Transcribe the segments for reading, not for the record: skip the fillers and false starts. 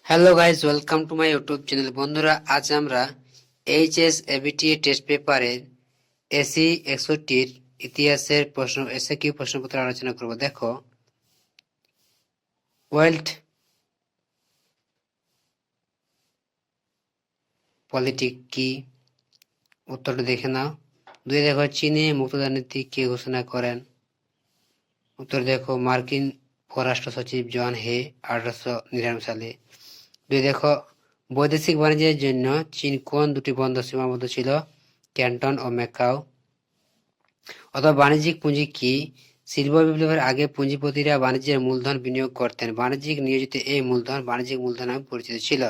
Hello guys, welcome to my YouTube channel. বন্ধুরা, আজ আমরা এইচএস এবিটিএ টেস্ট পেপারের এসি 61 ইতিহাসের প্রশ্ন এসএকিউ প্রশ্নপত্র আলোচনা করব। দেখো, ওয়ার্ল্ড পলিটিক কি? উত্তরটা দেখে নাও। দুই, দেখো চীনে মুক্তদার নীতি কে ঘোষণা করেন? উত্তর দেখো মার্কিন পররাষ্ট্র সচিব জন হে 1899 সালে। দুই, দেখো বৈদেশিক বাণিজ্যের জন্য চীন কোন দুটি বন্দর সীমাবদ্ধ ছিল? ক্যান্টন ও ম্যাকাও। অথবা বাণিজ্যিক পুঁজি কি? শিল্প বিপ্লবের আগে পুঁজিপতিরা বাণিজ্যের মূলধন বিনিয়োগ করতেন। বাণিজ্যিক নিয়োজিত এই মূলধন বাণিজ্যিক মূলধন নামে পরিচিত ছিল।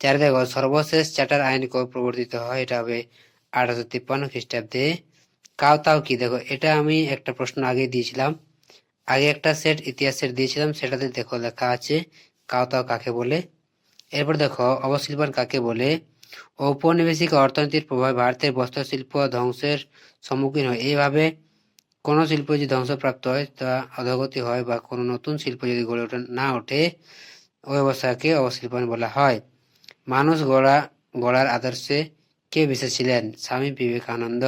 চার, দেখো সর্বশেষ চার্টার আইন কবে প্রবর্তিত হয়? এটা হবে 1853 খ্রিস্টাব্দে। কাওতাও কি? দেখো, এটা আমি একটা প্রশ্ন আগে দিয়েছিলাম, আগে একটা সেট ইতিহাসের দিয়েছিলাম, সেটাতে দেখো লেখা আছে কাওতাও কাকে বলে। এরপর দেখো অবশিল্পায়ন কাকে বলে? ঔপনিবেশিক অর্থনীতির প্রভাবে ভারতের বস্ত্রশিল্প ধ্বংসের সম্মুখীন হয়। এইভাবে কোনো শিল্প যদি ধ্বংসপ্রাপ্ত হয়, তা অধোগতি হয়, বা কোনো নতুন শিল্প যদি গড়ে না ওঠে, ওই অবস্থাকে অবশিল্পায়ন বলা হয়। মানুষ গড়ার আদর্শে কে বিশ্বাসী ছিলেন? স্বামী বিবেকানন্দ।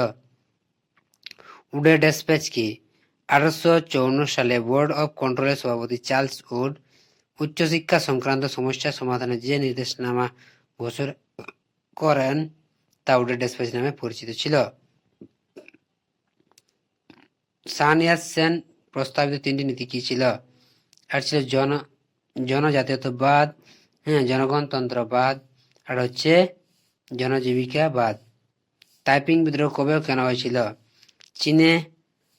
উডের ডেসপ্যাচ কি? 1854 সালে বোর্ড অব কন্ট্রোলের সভাপতি চার্লস উড উচ্চশিক্ষা সংক্রান্ত সমস্যা সমাধানে যে নির্দেশনামা ঘোষণা করেন, তা উডের ডেসপ্যাচ নামে পরিচিত ছিল। সান ইয়াত-সেন প্রস্তাবিত তিনটি নীতি কি ছিল? আর ছিল জনজাতীয়তাবাদ, জনগণতন্ত্রবাদ, আর হচ্ছে জনজীবিকাবাদ। তাইপিং বিদ্রোহ কবে কেন হয়েছিল? চীনে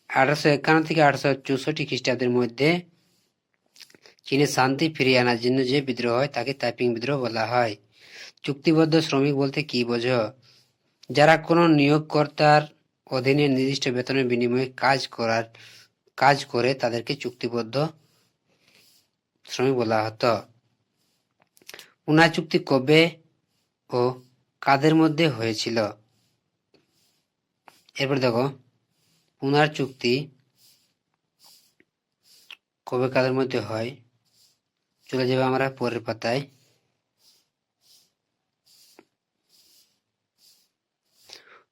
1851 থেকে 1864 খ্রিস্টাব্দের মধ্যে চীনে শান্তি ফিরিয়ে আনার জন্য যে বিদ্রোহ হয় তাকে তাইপিং বিদ্রোহ বলা হয়। চুক্তিবদ্ধ শ্রমিক বলতে কি বোঝো? যারা কোনো নিয়োগকর্তার অধীনে নির্দিষ্ট বেতনের বিনিময়ে কাজ করে তাদেরকে চুক্তিবদ্ধ শ্রমিক বলা হতো। পুনা চুক্তি কবে ও কাদের মধ্যে হয়েছিল? এরপর দেখো পুনার চুক্তি কবে কাদের মধ্যে হয়, চলে যাবে আমরা পরের পাতায়।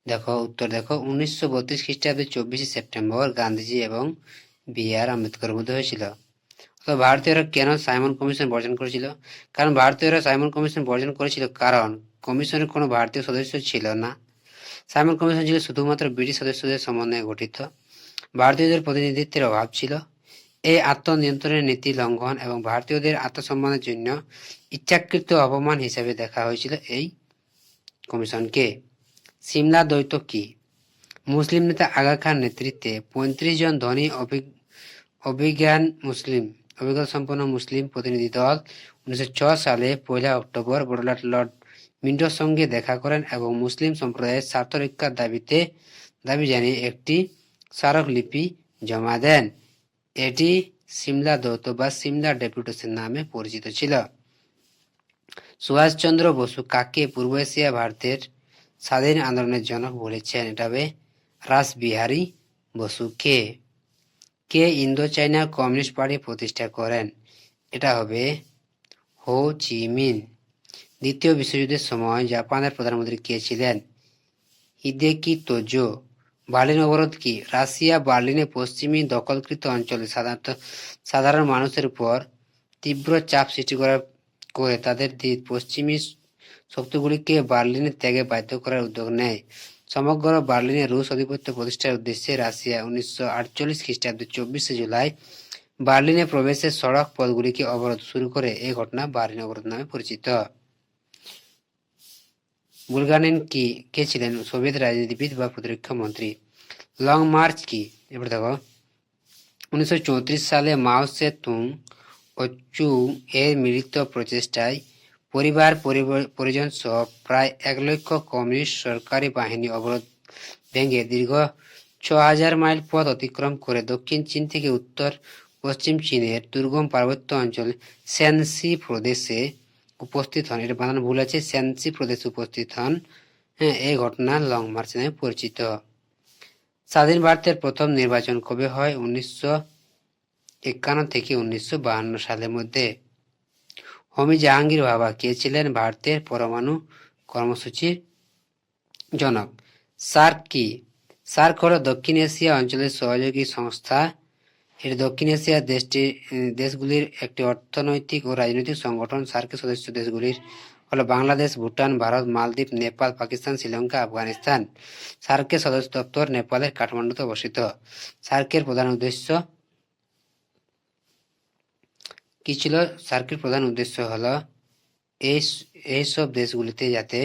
দেখো উত্তর দেখো 1932 খ্রিস্টাব্দে 24 সেপ্টেম্বর গান্ধীজি এবং বি.আর. আম্বেদকর মধ্যে হয়েছিল। তো ভারতীয়রা কেন সাইমন কমিশন বর্জন করেছিল? কারণ ভারতীয়রা সাইমন কমিশন বর্জন করেছিল কারণ কমিশনের কোনো ভারতীয় সদস্য ছিল না। সাইমন কমিশন ছিল শুধুমাত্র ব্রিটিশ সদস্যদের সমন্বয়ে গঠিত। ভারতীয়দের প্রতিনিধিত্বের অভাব ছিল। এই আত্মনিয়ন্ত্রণের নীতি লঙ্ঘন এবং ভারতীয়দের আত্মসম্মানের জন্য ইচ্ছাকৃত অপমান হিসেবে দেখা হয়েছিল এই কমিশনকে। সিমলা দ্বৈত কি? মুসলিম নেতা আগা খান নেতৃত্বে 35 জন ধনী অভিজ্ঞতাসম্পন্ন মুসলিম প্রতিনিধি দল 1906 সালে 1 অক্টোবর বড়লাট লর্ড মিন্টোর সঙ্গে দেখা করেন এবং মুসলিম সম্প্রদায়ের স্বার্থ রক্ষার দাবি জানিয়ে একটি স্মারকলিপি জমা দেন। এটি সিমলা দৌত বা সিমলা ডেপুটেশন নামে পরিচিত ছিল। সুভাষচন্দ্র বসু কাকে পূর্ব এশিয়া ভারতের স্বাধীন আন্দোলনের জনক বলেছেন? এটা হবে রাসবিহারী বসু। কে ইন্দো চাইনা কমিউনিস্ট পার্টি প্রতিষ্ঠা করেন? এটা হবে হো চি মিন। দ্বিতীয় বিশ্বযুদ্ধের সময় জাপানের প্রধানমন্ত্রী কে ছিলেন? হিদেকি তোজো। বার্লিন অবরোধ কি? রাশিয়া বার্লিনে পশ্চিমী দখলকৃত অঞ্চলে সাধারণ মানুষের উপর তীব্র চাপ সৃষ্টি করে তাদের পশ্চিমী শক্তিগুলিকে বার্লিনে ত্যাগে বাধ্য করার উদ্যোগ নেয়। সমগ্র বার্লিনে রুশ আধিপত্য প্রতিষ্ঠার উদ্দেশ্যে রাশিয়া 1948 খ্রিস্টাব্দে 24 জুলাই বার্লিনে প্রবেশের সড়ক পথগুলিকে অবরোধ শুরু করে। এই ঘটনা বার্লিন অবরোধ নামে পরিচিত। বুলগারিন কে ছিলেন? সোভিয়েত রাজনীতিবিদ বা প্রতিরক্ষা মন্ত্রী। লং মার্চ কি? এবার দেখো 1934 সালে মাও সে তুং ও চু এর মিলিত প্রচেষ্টায় পরিবার পরিজন সহ প্রায় 1 লক্ষ কমিউনিস্ট সরকারি বাহিনী অবরোধ ভেঙে দীর্ঘ 6000 মাইল পথ অতিক্রম করে দক্ষিণ চীন থেকে উত্তর পশ্চিম চীনের দুর্গম পার্বত্য অঞ্চল শ্যানসি প্রদেশে উপস্থিত হন। এটা বানান ভুল আছে, শ্যানসি প্রদেশে উপস্থিত হন। এই ঘটনা লং মার্চ নামে পরিচিত। স্বাধীন ভারতের প্রথম নির্বাচন কবে হয়? 1951 থেকে 1952 সালের মধ্যে। হোমি জাহাঙ্গীর ভাবা কে ছিলেন ভারতের পরমাণু কর্মসূচির জনক? সার্ক কি? সার্ক হলো দক্ষিণ এশিয়া অঞ্চলের সহযোগী সংস্থা। এটি দক্ষিণ এশিয়ার দেশগুলির একটি অর্থনৈতিক ও রাজনৈতিক সংগঠন। সার্কের সদস্য দেশগুলির হলো বাংলাদেশ, ভুটান, ভারত, মালদ্বীপ, নেপাল, পাকিস্তান, শ্রীলঙ্কা, আফগানিস্তান। সার্কের সদস্য দপ্তর নেপালের কাঠমান্ডুতে অবস্থিত। সার্কের প্রধান উদ্দেশ্য কি ছিল? সার্কের প্রধান উদ্দেশ্য হলো এইসব দেশগুলিতে যাতে